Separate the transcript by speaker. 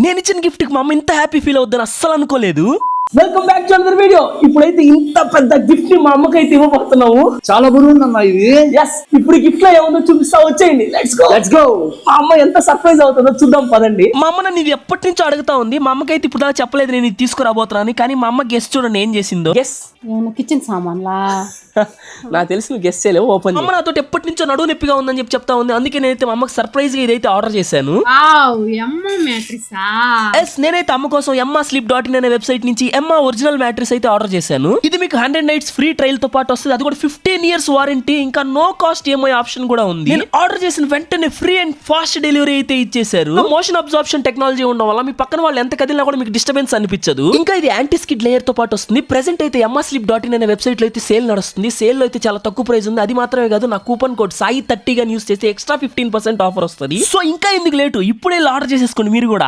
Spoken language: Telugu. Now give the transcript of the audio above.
Speaker 1: నేను ఇచ్చిన గిఫ్ట్ కి మా అమ్మ ఇంత హ్యాపీ ఫీల్ అవుద్దని అస్సలు అనుకోలేదు.
Speaker 2: Welcome back to another video. ఇప్పుడైతే ఇంత పెద్ద గిఫ్ట్ ని మా అమ్మకైతే ఇవ్వబోతున్నాము.
Speaker 3: చాలా బరువు ఉందమ్మా ఇది.
Speaker 2: ఎస్, ఇప్పుడు గిఫ్ట్ లో ఏముందో చూపిస్తా, వచ్చేయండి. Let's go. మా అమ్మ ఎంత సర్ప్రైజ్ అవుతుందో చూద్దాం పదండి.
Speaker 1: మా అమ్మ నన్ను ఇది ఎప్పటి నుంచో అడుగుతా ఉంది. మా అమ్మకైతే ఇప్పుడు దాకా చెప్పలేదు నేను ఇది తీసుకురాబోతున్నాను. కానీ మా అమ్మ గెస్ట్ చూడండి ఏం చేసిందో.
Speaker 2: గెస్
Speaker 4: ఏమన్నా కిచెన్ సామాన్లా?
Speaker 2: నాకు తెలిసి నువ్వు గెస్ చేయలేవు. ఓపెన్
Speaker 1: అమ్మ నాతో ఎప్పటి నుంచో నడువు నొప్పిగా ఉందని చెప్తా ఉంది. అందుకే నేనైతే మా అమ్మకి సర్ప్రైజ్ గా ఇదైతే ఆర్డర్ చేశాను.
Speaker 4: వావ్, ఎమ్మ మ్యాట్రిసా?
Speaker 1: ఎస్, నేనైతే అమ్మ కోసం emma-sleep.in అనే వెబ్సైట్ నుంచి ఎమ్మా ఒరిజినల్ మ్యాట్రిస్ అయితే ఆర్డర్ చేశాను. ఇది మీకు 100 నైట్స్ ఫ్రీ ట్రయల్ తో పాటు వస్తుంది. అది కూడా 15 years వారంటీ, ఇంకా నో కాస్ట్ EMI ఆప్షన్ కూడా ఉంది. నేను ఆర్డర్ చేసిన వెంటనే ఫ్రీ అండ్ ఫాస్ట్ డెలివరీ అయితే ఇచ్చేసారు. మోషన్ అబ్జార్ప్షన్ టెక్నాలజీ ఉండడం వల్ల మీ పక్కన వాళ్ళు ఎంత కదిలినా కూడా మీకు డిస్టర్బెన్స్ అనిపించదు. ఇంకా ఇది యాంటీ స్కిడ్ లేయర్ తో పాటు వస్తుంది. ప్రెసెంట్ అయితే emma-sleep.in అనే వెబ్సైట్ లో అయితే సేల్ నడుస్తుంది. సేల్ లో అయితే చాలా తక్కువ ప్రైస్ ఉంది. అది మాత్రమే కాదు, నా కూపన్ కోడ్ సాయి 30 గా యూస్ చేస్తే ఎక్స్ట్రా 15% ఆఫర్ వస్తుంది. సో ఇంకా ఎందుకు లేటు, ఇప్పుడే ఆర్డర్ చేసేసుకోండి మీరు కూడా.